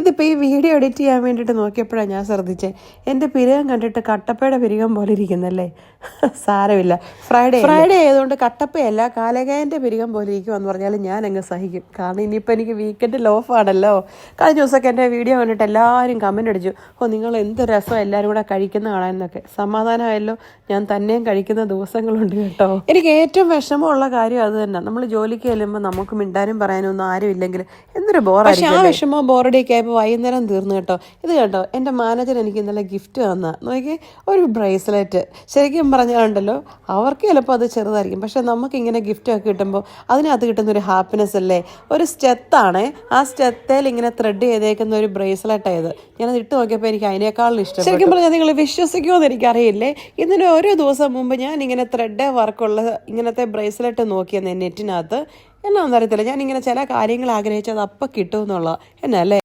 ഇതിപ്പോൾ ഈ video edit ചെയ്യാൻ വേണ്ടിയിട്ട് നോക്കിയപ്പോഴാണ് ഞാൻ ശ്രദ്ധിച്ചത്. എൻ്റെ പിരികം കണ്ടിട്ട് കട്ടപ്പയുടെ പിരികം പോലെ ഇരിക്കുന്നല്ലേ. സാരമില്ല, ഫ്രൈഡേ ആയതുകൊണ്ട് കട്ടപ്പയല്ല കാലകായൻ്റെ പിരികം പോലെ ഇരിക്കുമെന്ന് പറഞ്ഞാൽ ഞാൻ അങ്ങ് സഹിക്കും. കാരണം ഇനിയിപ്പോൾ എനിക്ക് വീക്കെൻഡിൽ ഓഫാണല്ലോ. കഴിഞ്ഞ ദിവസമൊക്കെ എൻ്റെ വീഡിയോ കണ്ടിട്ട് എല്ലാവരും കമൻ്റ് അടിച്ചു, നിങ്ങൾ എന്ത് രസം എല്ലാവരും കൂടെ കഴിക്കുന്ന കാണാമെന്നൊക്കെ. സമാധാനമായല്ലോ, ഞാൻ തന്നെയും കഴിക്കുന്ന ദിവസങ്ങളുണ്ട് കേട്ടോ. എനിക്ക് ഏറ്റവും വിഷമമുള്ള കാര്യം അത് തന്നെ. നമ്മൾ ജോലിക്ക് ചെല്ലുമ്പോൾ നമുക്ക് മിണ്ടാനും പറയാനും ഒന്നും ആരും ഇല്ലെങ്കിൽ എന്തൊരു ബോറായിരിക്കും. ആ വിഷമോ ബോറടിയൊക്കെ ആയപ്പോൾ വൈകുന്നേരം തീർന്നു കേട്ടോ. ഇത് കേട്ടോ, എൻ്റെ മാനേജർ എനിക്ക് ഇന്നലെ ഗിഫ്റ്റ് തന്ന നോക്കി ഒരു ബ്രേസ്ലെറ്റ്. ശരിക്കും പറഞ്ഞാലുണ്ടല്ലോ, അവർക്ക് ചിലപ്പോൾ അത് ചെറുതായിരിക്കും, പക്ഷെ നമുക്കിങ്ങനെ ഗിഫ്റ്റൊക്കെ കിട്ടുമ്പോൾ അതിനകത്ത് കിട്ടുന്നൊരു ഹാപ്പിനെസ് അല്ലേ. ഒരു സ്റ്റെത്താണ്, ആ സ്റ്റെത്തേൽ ഇങ്ങനെ ത്രെഡ് ചെയ്തേക്കുന്ന ഒരു ബ്രേസ്ലെറ്റ് ആയത്. ഞാനത് ഇട്ട് നോക്കിയപ്പോൾ എനിക്ക് അതിനേക്കാളും ഇഷ്ടം. ശരിക്കും പറഞ്ഞാൽ നിങ്ങൾ വിശ്വസിക്കുമോ എന്ന് എനിക്കറിയില്ലേ. ഇതിന് ഓരോ ദിവസം മുമ്പ് ഞാൻ ഇങ്ങനെ ത്രെഡ് വർക്കുള്ള ഇങ്ങനത്തെ ബ്രേസ്ലെറ്റ് നോക്കിയെന്ന് നെറ്റിനകത്ത്. എന്നാണെന്നറിയത്തില്ല, ഞാനിങ്ങനെ ചില കാര്യങ്ങൾ ആഗ്രഹിച്ചത് അപ്പം കിട്ടുമെന്നുള്ള എന്നല്ലേ.